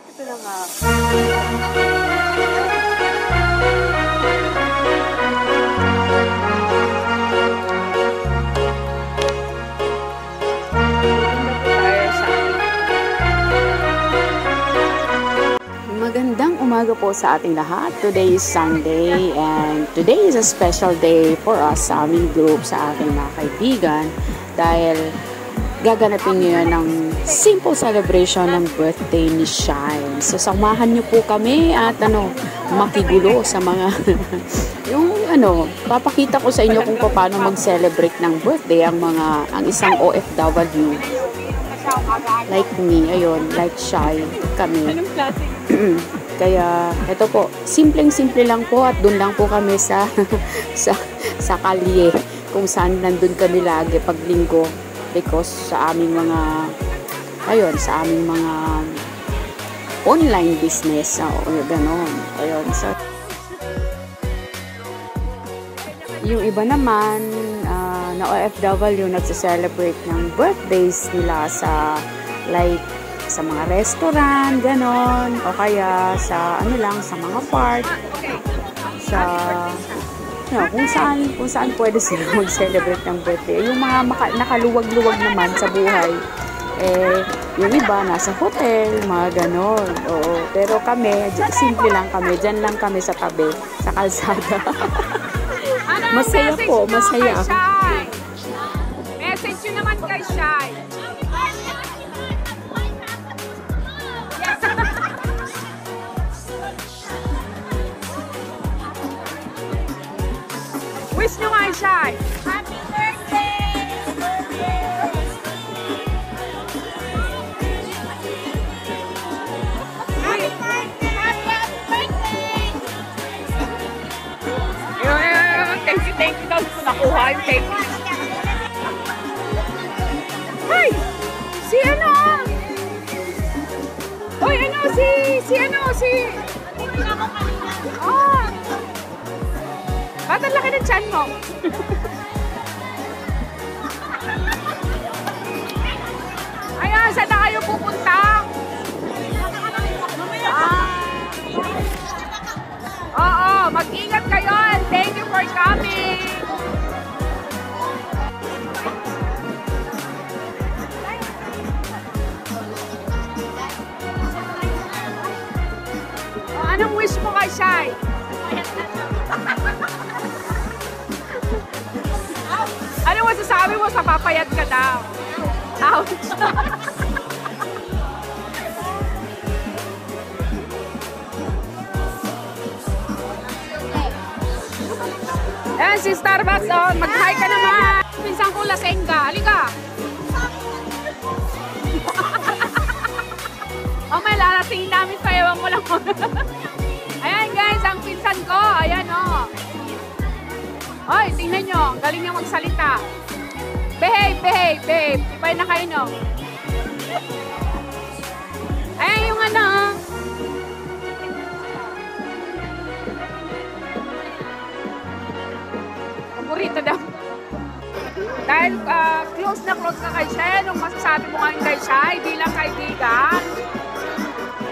Ito na nga. Magandang umaga po sa ating lahat. Today is Sunday and today is a special day for us sa aming group, sa aking mga kaibigan dahil gaganapin niyo ng simple celebration ng birthday ni Shine. So samahan niyo po kami at makigulo sa mga papakita ko sa inyo kung paano mag-celebrate ng birthday ang isang OFW like me, ayun, like Shy kami. Kaya ito po, simpleng-simple lang po at doon lang po kami sa kalye kung saan nandun kami lagi pag linggo because sa aming mga online business ganon. Ayun, so yung iba naman na OFW nagse-celebrate ng birthdays nila sa mga restaurant, ganon, o kaya sa sa mga park, kung saan pwede sila mag-celebrate ng birthday. Yung mga nakaluwag-luwag naman sa buhay, yung iba nasa hotel, mga ganon. Oo. Pero kami, simple lang kami, dyan lang kami sa tabi, sa kalsada. Masaya po, masaya. Message yun naman kay Shy. Wish nyo nga, Shy. Happy birthday! Happy birthday! Happy birthday! Thank you daw kung nakuha yung thank you. Hi! Si Oy, ba't ang laki ng tiyan mo? Ayan, saan na kayo pupunta? Oo, mag-ingat kayo. Thank you for coming. Anong wish mo kay Shy? Ano masasabi mo sa papayat ka daw? Ouch! Ayan, si Starbucks, mag-hi ka naman! Pinsang ko, lasengga. Halika! May laratingin namin sa ewan mo lang. Ayan guys, ang pinsan ko. Ayan Oy, tingnan nyo. Galing niya magsalita. Behave. Ibay na kayo, no? Ayan yung paborito daw. Dahil close na close ka kay Shay, anong masasabi mo ngayon kay Shay bilang kaibigan?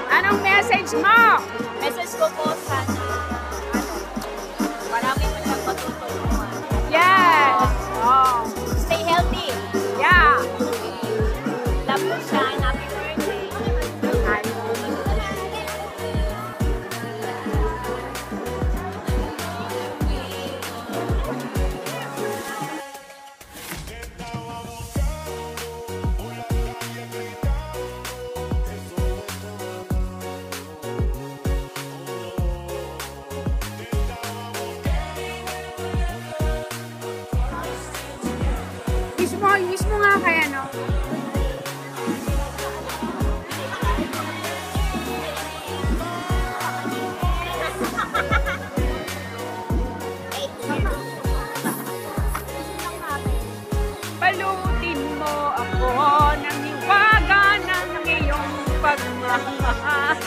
Anong message mo? Message ko po sana, marami mo siyang matutulungan. Yes! Stay healthy. Yeah! Love mo siya. Happy birthday. Wish mo nga kaya, no? Palutin mo ako ng hiwaga ng iyong pagmamahal.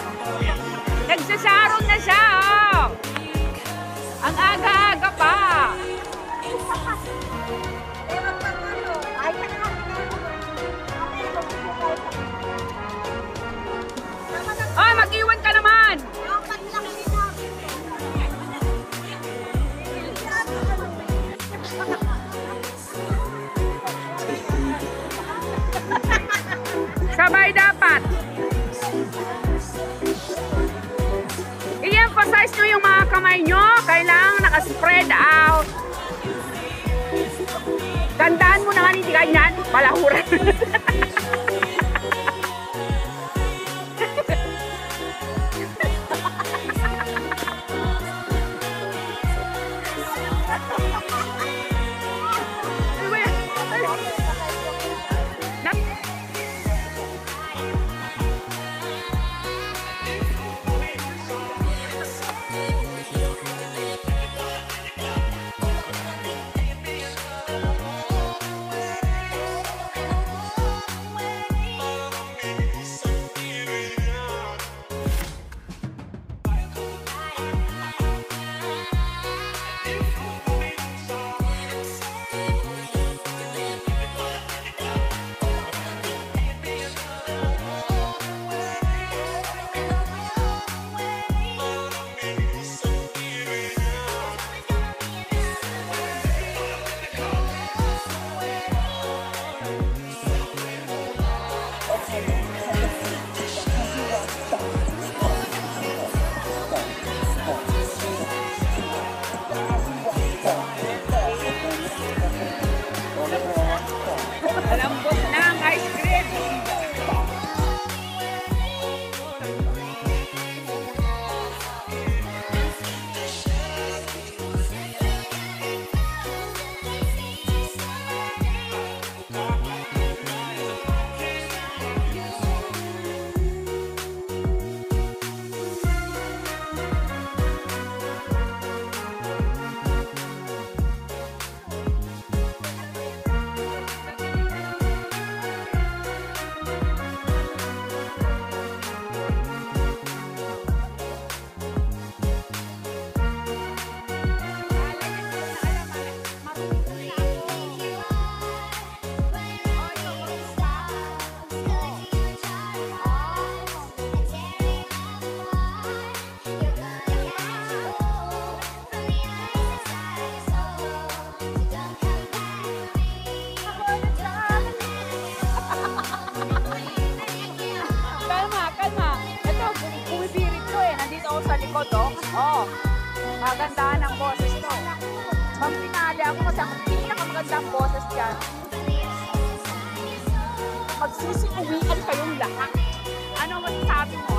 Nagsasarong na siya, Ang aga-aga pa. matibay dapat. I-emphasize nyo yung mga kamay nyo. Kailangan naka-spread out. Tandaan mo naman, hindi ganyan. Palahuran. Lambot ng ice cream. Sa likod, oh. Magandaan ang boses to. Pag pinali ako kasi ang pinakamagandang boses dyan. Magsusuwian kayong lahat. Ano masasabi mo?